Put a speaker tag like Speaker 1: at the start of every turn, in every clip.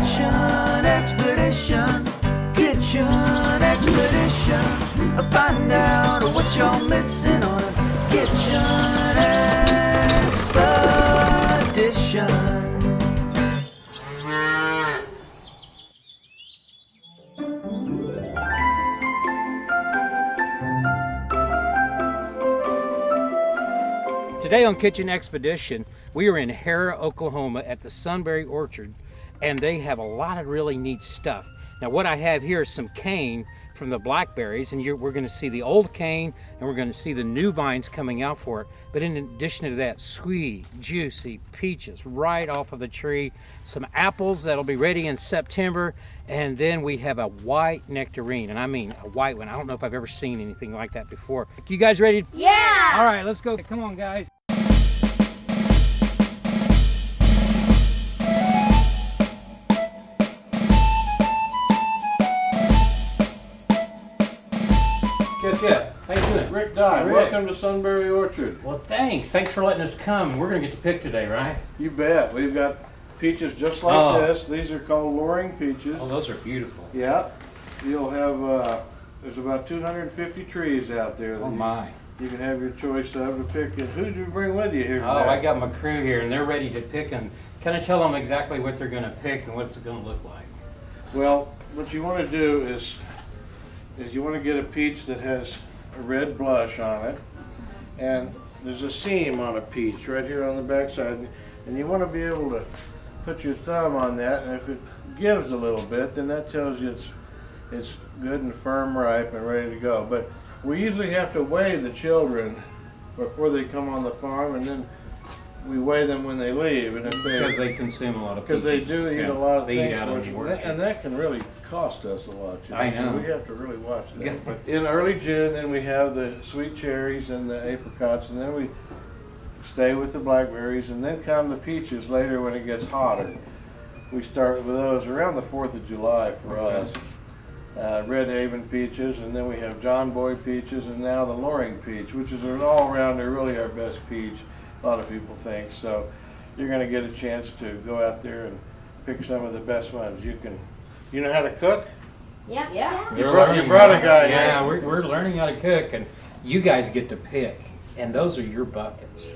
Speaker 1: Kitchen Expedition, Kitchen Expedition. Find out what you're missing on a Kitchen Expedition.
Speaker 2: Today on Kitchen Expedition, we are in Harrah, Oklahoma at the Sunberry Orchard, and they have a lot of really neat stuff. Now what I have here is some cane from the blackberries, and we're going to see the old cane and we're going to see the new vines coming out for it. But in addition to that, sweet, juicy peaches right off of the tree, some apples that'll be ready in September, and then we have a white nectarine, and I mean a white one. I don't know if I've ever seen anything like that before. You guys ready?
Speaker 3: Yeah!
Speaker 2: All right, let's go. Come on, guys. Chip, how you doing?
Speaker 4: Rick Dye,
Speaker 2: Rick.
Speaker 4: welcome to Sunberry Orchard.
Speaker 2: Well, thanks. Thanks for letting us come. We're going to get to pick today, right?
Speaker 4: You bet. We've got peaches just like this. These are called loring peaches.
Speaker 2: Oh, those are beautiful.
Speaker 4: Yeah. You'll have, there's about 250 trees out there that you can have your choice of to pick. And who did you bring with you here today?
Speaker 2: Oh, I got my crew here, and they're ready to pick, and kind of tell them exactly what they're going to pick and what it's going to look like.
Speaker 4: Well, what you want to do is you want to get a peach that has a red blush on it, and there's a seam on a peach right here on the back side, and you want to be able to put your thumb on that, and if it gives a little bit, then that tells you it's good and firm, ripe, and ready to go. But we usually have to weigh the children before they come on the farm, and then we weigh them when they leave. And if
Speaker 2: Because they consume a lot of peaches.
Speaker 4: Because they do eat a lot of
Speaker 2: they
Speaker 4: things,
Speaker 2: eat out of the orchard.
Speaker 4: and that can really cost us a lot. You know?
Speaker 2: I know.
Speaker 4: So we have to really watch that. But in early June, then we have the sweet cherries and the apricots, and then we stay with the blackberries, and then come the peaches later when it gets hotter. We start with those around the 4th of July for us. Red Haven peaches, and then we have John Boy peaches, and now the Loring peach, which is an all-around, they're really our best peach, a lot of people think. So you're going to get a chance to go out there and pick some of the best ones. You know how to cook?
Speaker 3: Yep. Yeah.
Speaker 4: You brought a guy.
Speaker 2: Yeah, we're learning how to cook, and you guys get to pick, and those are your buckets.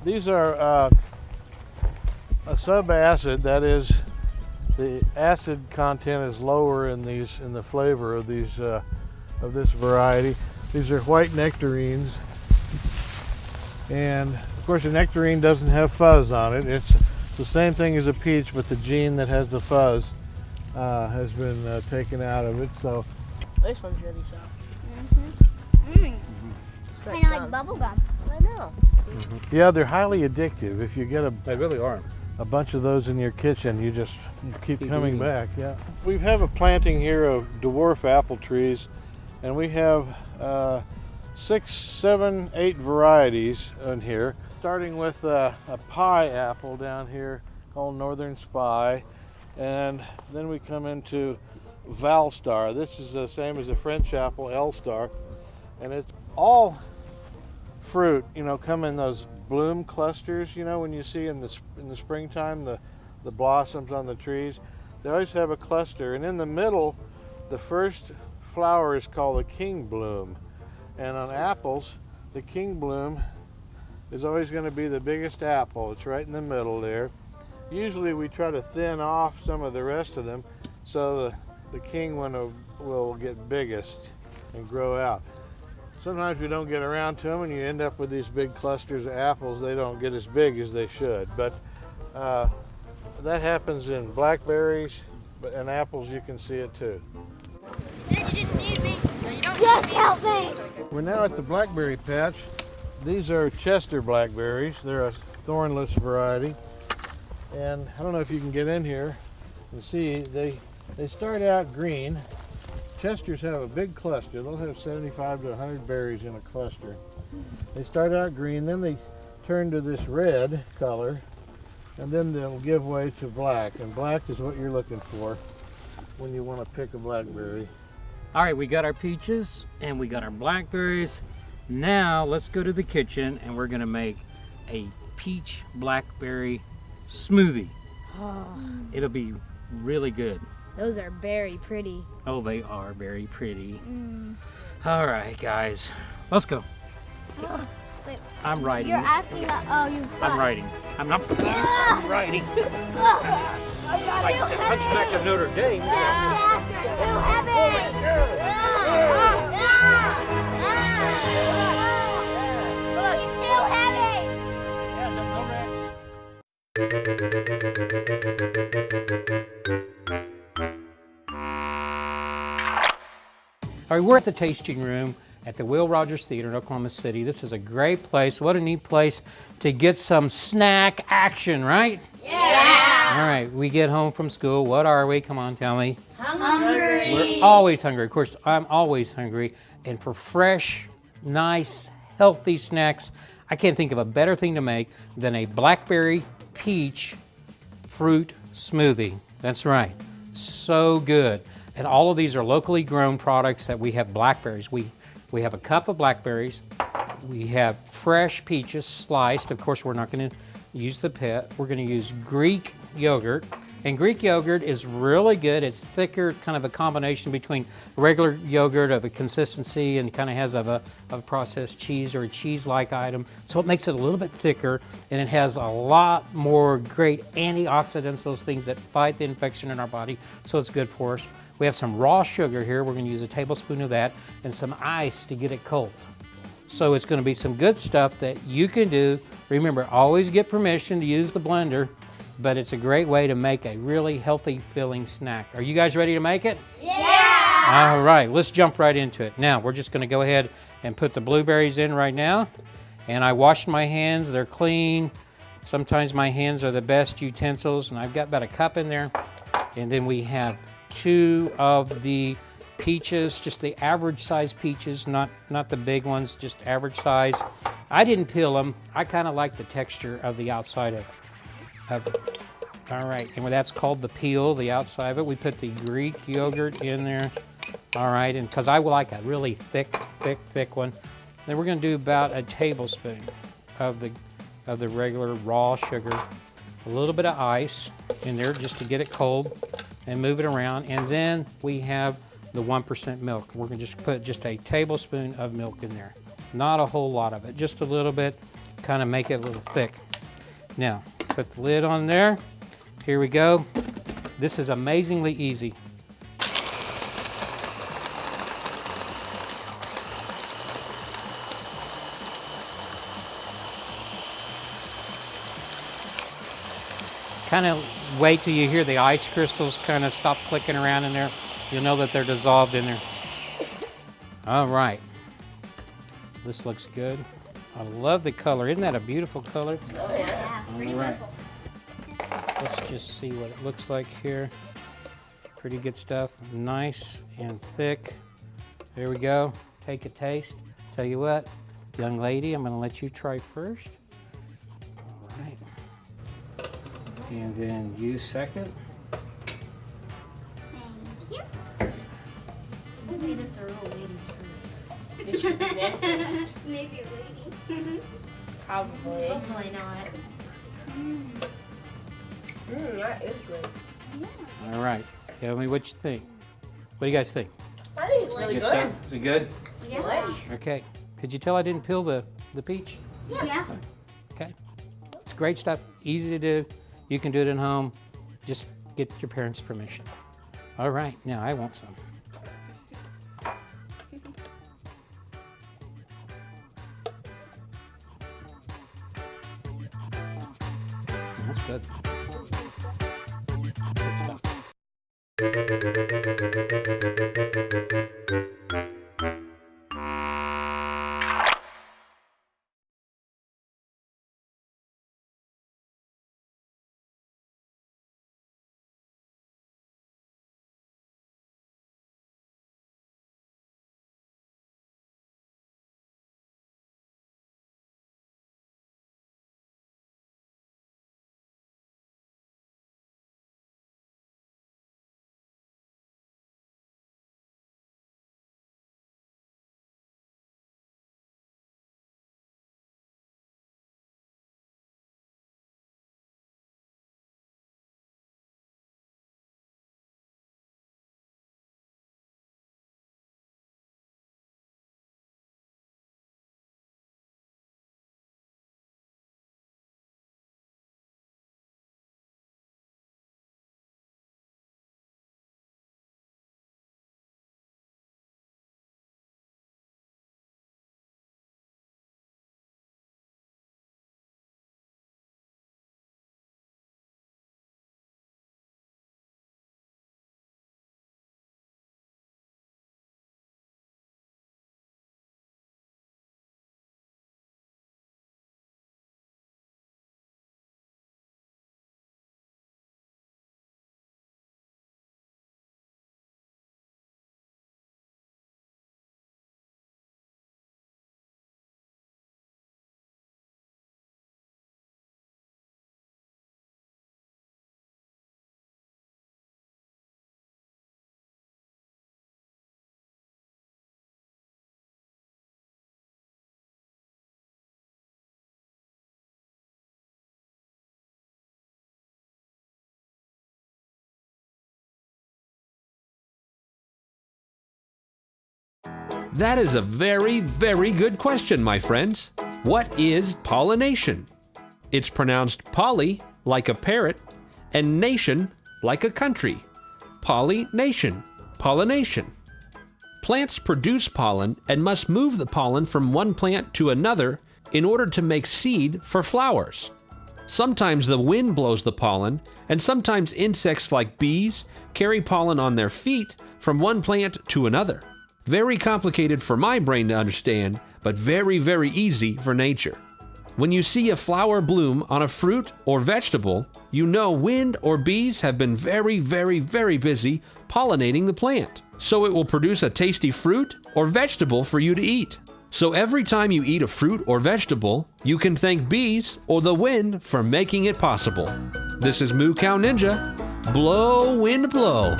Speaker 4: These are a subacid, that is, the acid content is lower in the flavor of these of this variety. These are white nectarines, and of course a nectarine doesn't have fuzz on it. It's the same thing as a peach, but the gene that has the fuzz has been taken out of it. So
Speaker 3: this one's really soft.
Speaker 5: Kind of like bubble gum.
Speaker 3: I know.
Speaker 4: yeah, they're highly addictive. If you get
Speaker 2: They really are.
Speaker 4: a bunch of those in your kitchen, you keep coming
Speaker 2: eating.
Speaker 4: back. Yeah, we have a planting here of dwarf apple trees, and we have 6, 7, 8 varieties in here, starting with a pie apple down here called Northern Spy, and then we come into Valstar. This is the same as the French apple L-Star, and it's all fruit, come in those bloom clusters, when you see in the springtime the blossoms on the trees. They always have a cluster, and in the middle, the first flower is called the king bloom. And on apples, the king bloom is always going to be the biggest apple. It's right in the middle there. Usually we try to thin off some of the rest of them so the king one will get biggest and grow out. Sometimes we don't get around to them, and you end up with these big clusters of apples. They don't get as big as they should, but that happens in blackberries, and apples you can see it too.
Speaker 5: You said you didn't need me, so you don't Just help me!
Speaker 4: We're now at the blackberry patch. These are Chester blackberries. They're a thornless variety, and I don't know if you can get in here and see, they start out green. Chesters have a big cluster. They'll have 75 to 100 berries in a cluster. They start out green, then they turn to this red color, and then they'll give way to black. And black is what you're looking for when you want to pick a blackberry.
Speaker 2: All right, we got our peaches and we got our blackberries. Now let's go to the kitchen and we're gonna make a peach blackberry smoothie. It'll be really good.
Speaker 3: Those are very pretty.
Speaker 2: Oh, they are very pretty. All right, guys, let's go.
Speaker 5: Wait,
Speaker 2: I'm writing.
Speaker 5: you're asking that. Oh, you.
Speaker 2: I'm writing. I'm not. I'm writing. Like the Hunchback of Notre Dame.
Speaker 5: Jack, you're too heavy. He's too heavy.
Speaker 2: All right, we're at the tasting room at the Will Rogers Theater in Oklahoma City. This is a great place. What a neat place to get some snack action, right? Yeah. All right, we get home from school. What are we? Come on, tell me.
Speaker 5: Hungry.
Speaker 2: We're always hungry. Of course, I'm always hungry. And for fresh, nice, healthy snacks, I can't think of a better thing to make than a blackberry peach fruit smoothie. That's right. So good. And all of these are locally grown products that we have blackberries. We have a cup of blackberries. We have fresh peaches sliced. Of course, we're not going to use the pit. We're going to use Greek yogurt. And Greek yogurt is really good. It's thicker, kind of a combination between regular yogurt of a consistency and kind of has of a processed cheese or a cheese-like item. So it makes it a little bit thicker, and it has a lot more great antioxidants, those things that fight the infection in our body. So it's good for us. We have some raw sugar here. We're going to use a tablespoon of that and some ice to get it cold. So it's going to be some good stuff that you can do. Remember, always get permission to use the blender, but it's a great way to make a really healthy filling snack. Are you guys ready to make it? Yeah! All right, let's jump right into it. Now, we're just going to go ahead and put the blueberries in right now. And I washed my hands. They're clean. Sometimes my hands are the best utensils, and I've got about a cup in there. And then we have 2 of the peaches, just the average size peaches, not the big ones, just average size. I didn't peel them. I kind of like the texture of the outside of it. All right, and that's called the peel, the outside of it. We put the Greek yogurt in there. All right, and because I like a really thick one. Then we're going to do about a tablespoon of the regular raw sugar, a little bit of ice in there just to get it cold, and move it around. And then we have the 1% milk. We're going to just put just a tablespoon of milk in there. Not a whole lot of it, just a little bit, kind of make it a little thick. Now, put the lid on there. Here we go. This is amazingly easy. Kind of wait till you hear the ice crystals kind of stop clicking around in there. You'll know that they're dissolved in there. All right. This looks good. I love the color. Isn't that a beautiful color?
Speaker 3: Oh, yeah.
Speaker 2: All right. Let's just see what it looks like here. Pretty good stuff. Nice and thick. There we go. Take a taste. Tell you what, young lady, I'm going to let you try first. All right. And then you second.
Speaker 5: Thank you.
Speaker 3: Maybe just a little ladies' food.
Speaker 5: Maybe a lady.
Speaker 3: Probably. Hopefully not. That is good.
Speaker 2: All right. Tell me what you think. What do you guys think?
Speaker 3: I think it's really good.
Speaker 2: Stuff? Is it good?
Speaker 3: Yeah.
Speaker 2: Okay. Could you tell I didn't peel the peach?
Speaker 5: Yeah.
Speaker 2: Okay. It's great stuff. Easy to do. You can do it at home. Just get your parents' permission. All right. Now I want some. That's good. Good stuff.
Speaker 6: That is a very, very good question, my friends. What is pollination? It's pronounced poly, like a parrot, and nation, like a country. Pollination, pollination. Plants produce pollen and must move the pollen from one plant to another in order to make seed for flowers. Sometimes the wind blows the pollen, and sometimes insects like bees carry pollen on their feet from one plant to another. Very complicated for my brain to understand, but very, very easy for nature. When you see a flower bloom on a fruit or vegetable, you know wind or bees have been very, very, very busy pollinating the plant. So it will produce a tasty fruit or vegetable for you to eat. So every time you eat a fruit or vegetable, you can thank bees or the wind for making it possible. This is Moo Cow Ninja. Blow, wind, blow.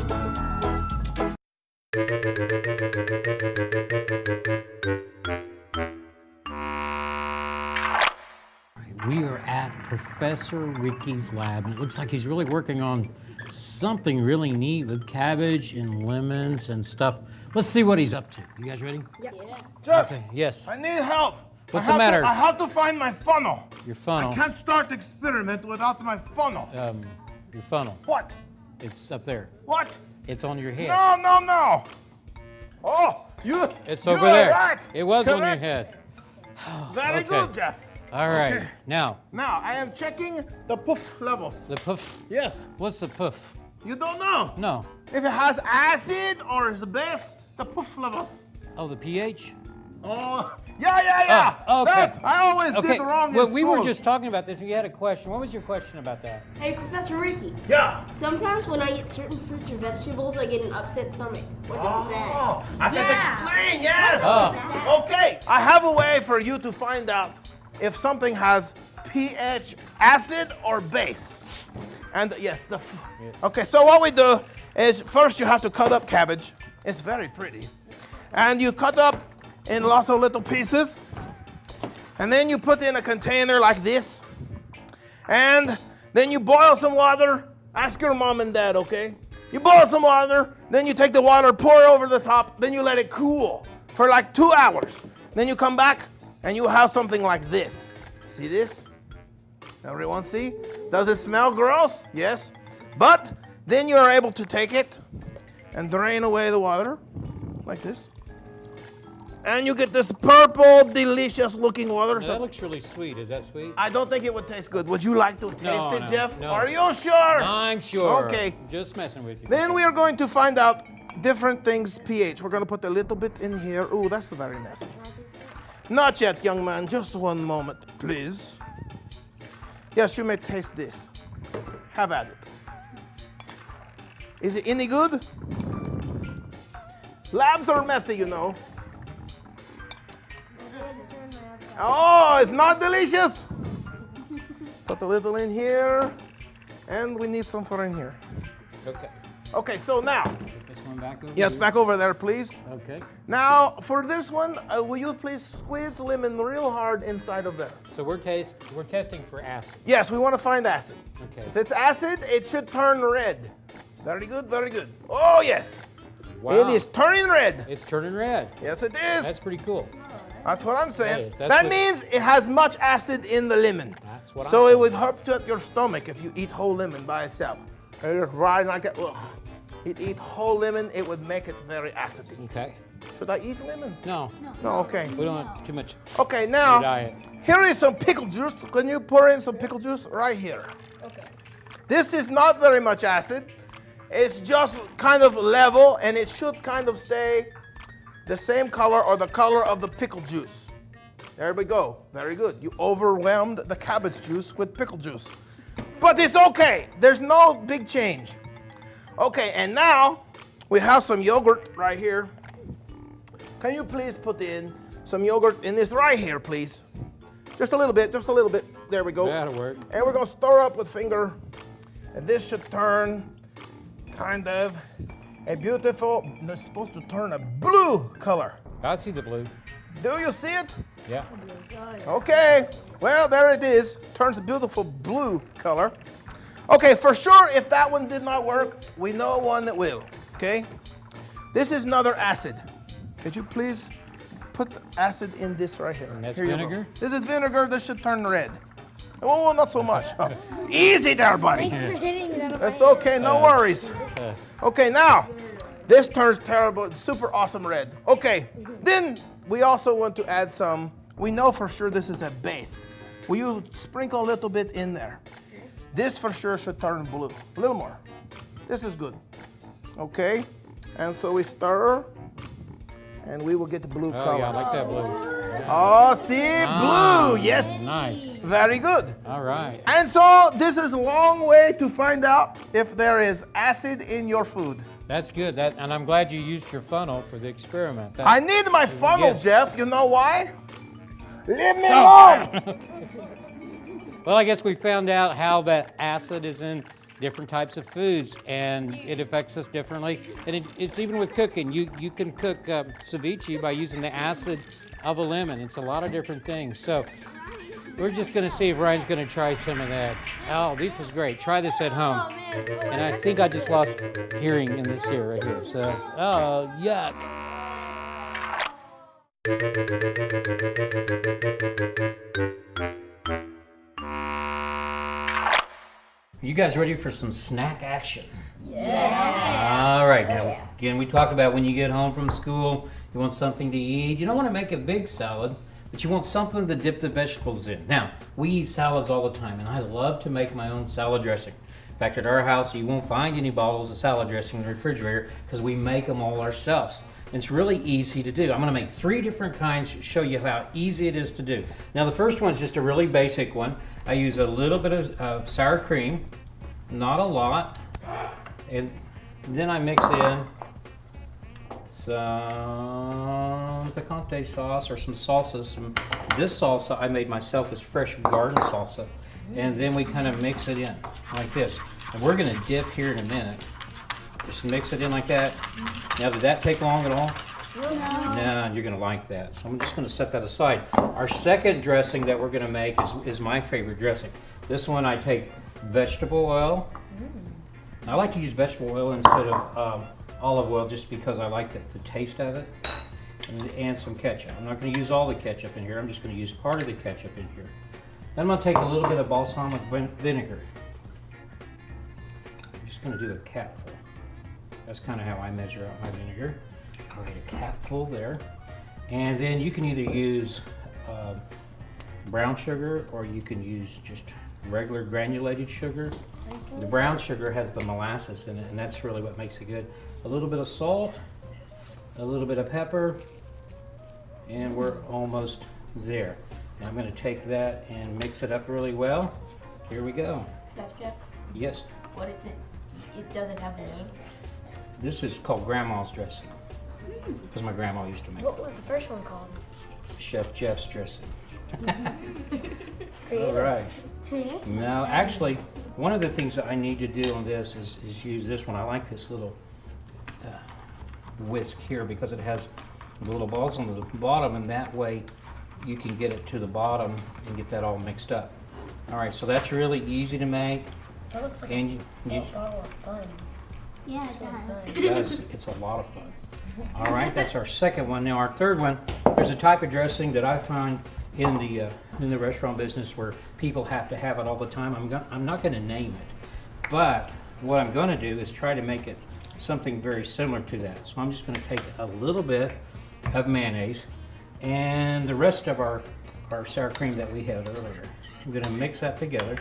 Speaker 2: We are at Professor Ricky's lab, and it looks like he's really working on something really neat with cabbage and lemons and stuff. Let's see what he's up to. You guys ready?
Speaker 3: Yeah.
Speaker 7: Jeff,
Speaker 2: Okay, yes.
Speaker 7: I need help.
Speaker 2: What's the matter?
Speaker 7: I have to find my funnel.
Speaker 2: Your funnel.
Speaker 7: I can't start the experiment without my funnel.
Speaker 2: Your funnel.
Speaker 7: What?
Speaker 2: It's up there.
Speaker 7: What?
Speaker 2: It's on your head.
Speaker 7: No, no, no. Oh, you.
Speaker 2: It's
Speaker 7: you
Speaker 2: over
Speaker 7: are
Speaker 2: there.
Speaker 7: Right.
Speaker 2: It was on your
Speaker 7: Correct.
Speaker 2: head.
Speaker 7: Very
Speaker 2: Okay.
Speaker 7: good, Jeff.
Speaker 2: All right.
Speaker 7: Okay.
Speaker 2: Now,
Speaker 7: Now I am checking the poof levels.
Speaker 2: the puff.
Speaker 7: Yes.
Speaker 2: What's the puff?
Speaker 7: You don't know
Speaker 2: No.
Speaker 7: if it has acid or is the base. The poof levels.
Speaker 2: Oh, the pH?
Speaker 7: Oh, yeah.
Speaker 2: Oh, okay.
Speaker 7: That, I always
Speaker 2: Okay.
Speaker 7: did wrong
Speaker 2: Well,
Speaker 7: in
Speaker 2: we were
Speaker 7: school.
Speaker 2: just talking about this, and you had a question. What was your question about that?
Speaker 3: Hey, Professor Ricky.
Speaker 7: Yeah.
Speaker 3: Sometimes when I eat certain fruits or vegetables, I get an upset stomach. What's up with that?
Speaker 7: Oh, I can explain, yes.
Speaker 2: Oh.
Speaker 7: Okay, I have a way for you to find out if something has pH acid or base. And yes, okay, so what we do is first you have to cut up cabbage. It's very pretty. And you cut up in lots of little pieces. And then you put in a container like this. And then you boil some water. Ask your mom and dad, okay? You boil some water, then you take the water, pour it over the top, then you let it cool for like 2 hours. Then you come back and you have something like this. See this? Everyone see? Does it smell gross? Yes. But then you're able to take it and drain away the water like this. And you get this purple, delicious looking water.
Speaker 2: That looks really sweet. Is that sweet?
Speaker 7: I don't think it would taste good. Would you like to taste it,
Speaker 2: no,
Speaker 7: Jeff?
Speaker 2: no.
Speaker 7: Are you sure?
Speaker 2: I'm sure.
Speaker 7: Okay.
Speaker 2: Just messing with you.
Speaker 7: Then we are going to find out different things pH. We're going to put a little bit in here. Ooh, that's very messy. Not yet, young man. Just one moment, please. Yes, you may taste this. Have at it. Is it any good? Labs are messy, you know. Oh, it's not delicious. Put a little in here. And we need some for in here.
Speaker 2: Okay.
Speaker 7: Okay, so now.
Speaker 2: Put this one back over
Speaker 7: Yes,
Speaker 2: here.
Speaker 7: back over there, please.
Speaker 2: Okay.
Speaker 7: Now, for this one, will you please squeeze the lemon real hard inside of there?
Speaker 2: So we're testing for acid.
Speaker 7: Yes, we want to find acid.
Speaker 2: Okay.
Speaker 7: If it's acid, it should turn red. Very good, very good. Oh, yes.
Speaker 2: Wow.
Speaker 7: It is turning red.
Speaker 2: It's turning red.
Speaker 7: Yes, it is.
Speaker 2: That's pretty cool.
Speaker 7: That's what I'm saying.
Speaker 2: Yes, that's
Speaker 7: that
Speaker 2: what-
Speaker 7: means it has much acid in the lemon.
Speaker 2: That's what
Speaker 7: So
Speaker 2: I'm
Speaker 7: it would hurt your stomach if you eat whole lemon by itself. It's right like that. Ugh. You'd eat whole lemon, it would make it very acidy.
Speaker 2: Okay.
Speaker 7: Should I eat lemon?
Speaker 2: No.
Speaker 7: No, okay.
Speaker 2: We don't want too much.
Speaker 7: Okay, now,
Speaker 2: diet.
Speaker 7: here is some pickle juice. Can you pour in some pickle juice right here?
Speaker 3: Okay.
Speaker 7: This is not very much acid. It's just kind of level, and it should kind of stay the same color or the color of the pickle juice. There we go. Very good. You overwhelmed the cabbage juice with pickle juice. But it's okay. There's no big change. Okay, and now we have some yogurt right here. Can you please put in some yogurt in this right here, please? Just a little bit, just a little bit. There we go.
Speaker 2: That'll work.
Speaker 7: And we're gonna stir up with finger. And this should turn kind of a beautiful, it's supposed to turn a blue color.
Speaker 2: I see the blue.
Speaker 7: Do you see it?
Speaker 2: Yeah.
Speaker 7: Okay, well, there it is. Turns a beautiful blue color. Okay, for sure, if that one did not work, we know one that will, okay? This is another acid. Could you please put the acid in this right here.
Speaker 2: And that's
Speaker 7: Here you go.
Speaker 2: vinegar?
Speaker 7: This is vinegar. This should turn red. Oh, not so much. Easy there, buddy.
Speaker 5: Thanks for hitting it out of my
Speaker 7: That's okay, no worries. Okay, now, this turns terrible, super awesome red. Okay, then we also want to add some, we know for sure this is a base. Will you sprinkle a little bit in there? This for sure should turn blue, a little more. This is good. Okay, and so we stir, and we will get the blue
Speaker 2: Oh,
Speaker 7: color.
Speaker 2: yeah, I like that blue.
Speaker 7: Oh, see, blue, yes.
Speaker 2: Nice.
Speaker 7: Very good.
Speaker 2: All right.
Speaker 7: And so this is a long way to find out if there is acid in your food.
Speaker 2: That's good. And I'm glad you used your funnel for the experiment.
Speaker 7: I need my funnel,
Speaker 2: Yes.
Speaker 7: Jeff. You know why? Leave me alone.
Speaker 2: Well, I guess we found out how that acid is in different types of foods, and it affects us differently. And it's even with cooking. You can cook ceviche by using the acid of a lemon. It's a lot of different things. So we're just going to see if Ryan's going to try some of that. Oh, this is great. Try this at home. And I think I just lost hearing in this ear right here. So, oh, yuck. You guys ready for some snack action? Yes. All right. Now, again, we talked about when you get home from school, you want something to eat. You don't want to make a big salad, but you want something to dip the vegetables in. Now, we eat salads all the time, and I love to make my own salad dressing. In fact, at our house, you won't find any bottles of salad dressing in the refrigerator because we make them all ourselves. And it's really easy to do. I'm going to make 3 different kinds, show you how easy it is to do. Now, the first one is just a really basic one. I use a little bit of sour cream, not a lot, and then I mix in some picante sauce or some salsas. This salsa I made myself is fresh garden salsa, and then we kind of mix it in like this. And we're going to dip here in a minute. Just mix it in like that. Now, did that take long at all? No, you're going to like that. So I'm just going to set that aside. Our second dressing that we're going to make is my favorite dressing. This one I take vegetable oil. I like to use vegetable oil instead of olive oil just because I like the taste of it. And some ketchup. I'm not going to use all the ketchup in here. I'm just going to use part of the ketchup in here. Then I'm going to take a little bit of balsamic vinegar. I'm just going to do a capful. That's kind of how I measure out my vinegar. All right, a capful there. And then you can either use brown sugar or you can use just regular granulated sugar. The brown sugar has the molasses in it, and that's really what makes it good. A little bit of salt, a little bit of pepper, and we're almost there. Now I'm going to take that and mix it up really well. Here we go.
Speaker 3: Jeff,
Speaker 2: Yes,
Speaker 3: what is it? It doesn't have a name.
Speaker 2: this is called Grandma's dressing because my grandma used to make
Speaker 5: What
Speaker 2: it.
Speaker 5: was the first one called?
Speaker 2: Chef Jeff's dressing. All right. Now, actually, one of the things that I need to do on this is use this one. I like this little whisk here because it has the little balls on the bottom, and that way you can get it to the bottom and get that all mixed up. All right, so that's really easy to make.
Speaker 5: That looks like
Speaker 2: And you
Speaker 5: a bottle of fun.
Speaker 3: Yeah, it does.
Speaker 2: it does, it's a lot of fun. All right, that's our second one. Now, our third one, there's a type of dressing that I find in the restaurant business where people have to have it all the time. I'm not going to name it, but what I'm going to do is try to make it something very similar to that. So I'm just going to take a little bit of mayonnaise and the rest of our sour cream that we had earlier. I'm going to mix that together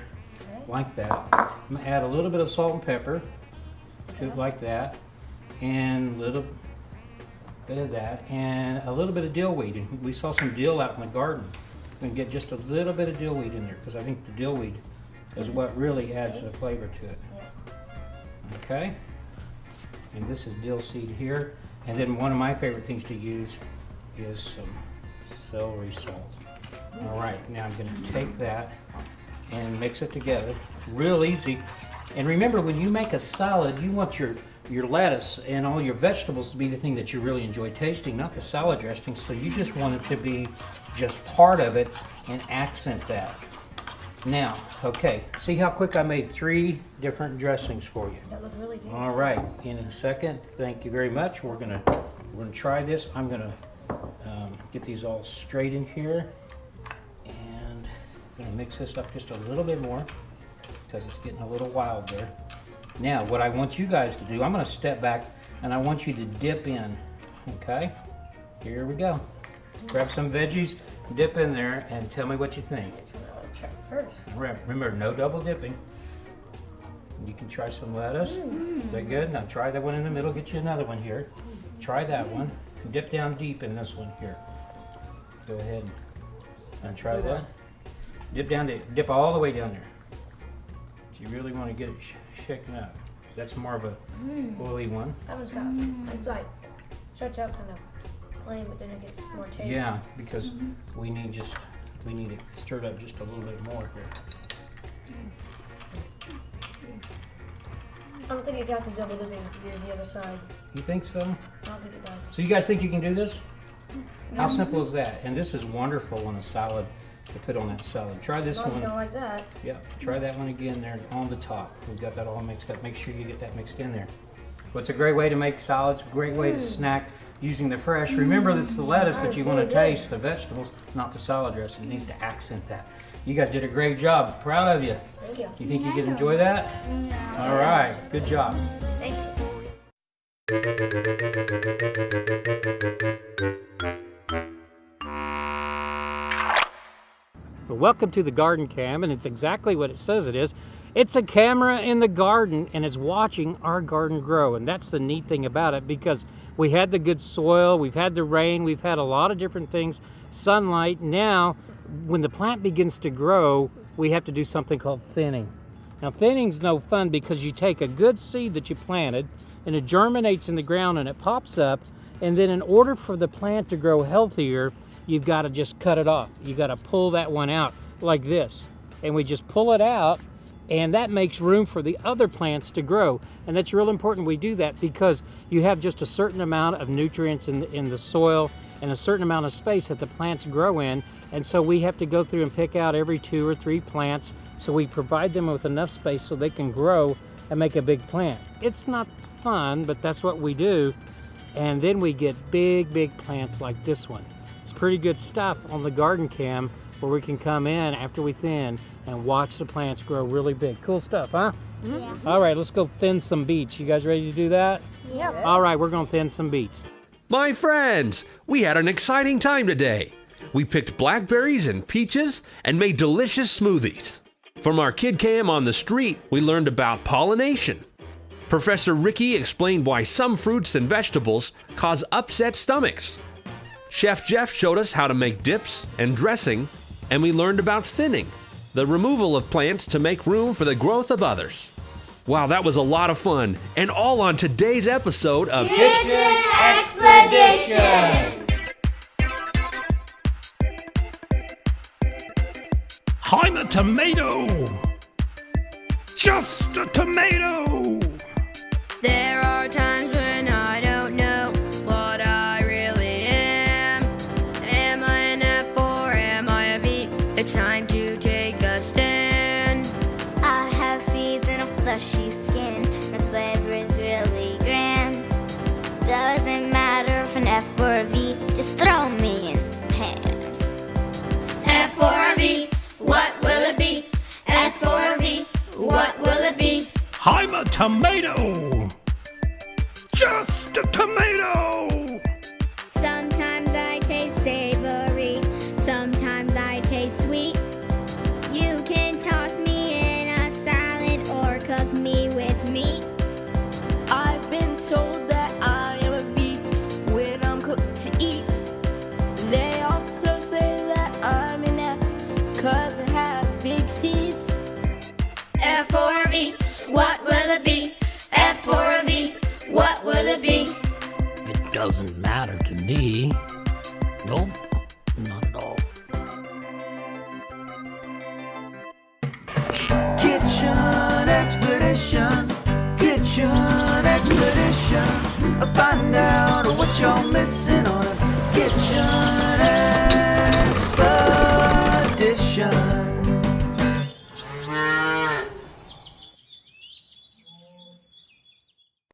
Speaker 2: like that. I'm going to add a little bit of salt and pepper to it like that, and a little bit of that, and a little bit of dill weed. And we saw some dill out in the garden. I'm going to get just a little bit of dill weed in there because I think the dill weed is what really adds the flavor to it. Okay? And this is dill seed here. And then one of my favorite things to use is some celery salt. All right, now I'm going to take that and mix it together. Real easy. And remember, when you make a salad, you want your lettuce and all your vegetables to be the thing that you really enjoy tasting, not the salad dressing. So you just want it to be just part of it and accent that. Now, okay, see how quick I made 3 different dressings for you.
Speaker 5: That looked really good.
Speaker 2: All right, in a second, thank you very much. We're gonna try this. I'm gonna Get these all straight in here. And I'm gonna mix this up just a little bit more because it's getting a little wild there. Now, what I want you guys to do, I'm gonna step back and I want you to dip in, okay? Here we go. Grab some veggies, dip in there, and tell me what you think. Remember, no double dipping. You can try some lettuce. Is that good? Now try that one in the middle. Get you another one here. Try that one. Dip down deep in this one here. Go ahead and try that. Dip all the way down there. If you really want to get it shaken up. That's more of a oily one.
Speaker 5: That one's got, it's like, starts out kind of plain, but then it gets more taste.
Speaker 2: Yeah, because we need it stirred up just a little bit more here.
Speaker 5: I don't think it got to double dipping if you use the other side.
Speaker 2: You think so?
Speaker 5: I don't think it does.
Speaker 2: So you guys think you can do this? How simple is that? And this is wonderful on a salad to put on that salad. Try this
Speaker 5: Well, if
Speaker 2: one.
Speaker 5: you don't like that.
Speaker 2: Yeah, try that one again there on the top. We've got that all mixed up. Make sure you get that mixed in there. Well, it's a great way to make salads, a great way to snack using the fresh. Remember, it's the lettuce that you want to taste, the vegetables, not the salad dressing. It needs to accent that. You guys did a great job. Proud of you.
Speaker 5: Thank you.
Speaker 2: You think you could enjoy that? All right, good job.
Speaker 5: Thank you.
Speaker 2: Well, welcome to the Garden Cam, and it's exactly what it says it is. It's a camera in the garden, and it's watching our garden grow, and that's the neat thing about it, because we had the good soil, we've had the rain, we've had a lot of different things, sunlight. Now, when the plant begins to grow, we have to do something called thinning. Now, thinning's no fun because you take a good seed that you planted, and it germinates in the ground, and it pops up, and then in order for the plant to grow healthier, you've got to just cut it off. You got to pull that one out like this, and we just pull it out, and that makes room for the other plants to grow. And that's real important we do that, because you have just a certain amount of nutrients in the soil and a certain amount of space that the plants grow in, and so we have to go through and pick out every 2 or 3 plants, so we provide them with enough space so they can grow and make a big plant. It's not fun, but that's what we do, and then we get big plants like this one. It's pretty good stuff on the Garden Cam, where we can come in after we thin and watch the plants grow really big. Cool stuff, huh?
Speaker 3: Yeah.
Speaker 2: All right, let's go thin some beets. You guys ready to do that?
Speaker 3: Yep.
Speaker 2: All right, we're gonna thin some beets.
Speaker 6: My friends, we had an exciting time today. We picked blackberries and peaches and made delicious smoothies. From our Kid Cam on the street, we learned about pollination. Professor Ricky explained why some fruits and vegetables cause upset stomachs. Chef Jeff showed us how to make dips and dressing, and we learned about thinning, the removal of plants to make room for the growth of others. Wow, that was a lot of fun, and all on today's episode of
Speaker 3: Kidchen Expedition!
Speaker 2: I'm a tomato! Just a tomato!
Speaker 5: There are times when I don't know what I really am. Am I an F or am I a V? It's time to take a stand.
Speaker 8: I have seeds and a fleshy skin. The flavor is really grand. Doesn't matter if an F or a V, just throw me in the pan.
Speaker 5: F or a V, what will it be? F or a V, what will it be?
Speaker 2: I'm a tomato! Just a tomato!
Speaker 8: Sometimes I taste savory, sometimes I taste sweet. You can toss me in a salad or cook me with meat.
Speaker 9: I've been told that I am a V when I'm cooked to eat. They also say that I'm an F 'cause I have big seeds.
Speaker 5: F or a V, what will it be? F or a V, what will it be?
Speaker 2: It doesn't matter to me. Nope, not at all.
Speaker 1: Kitchen Expedition, Kitchen Expedition. Find out what you're missing on a Kitchen Expedition.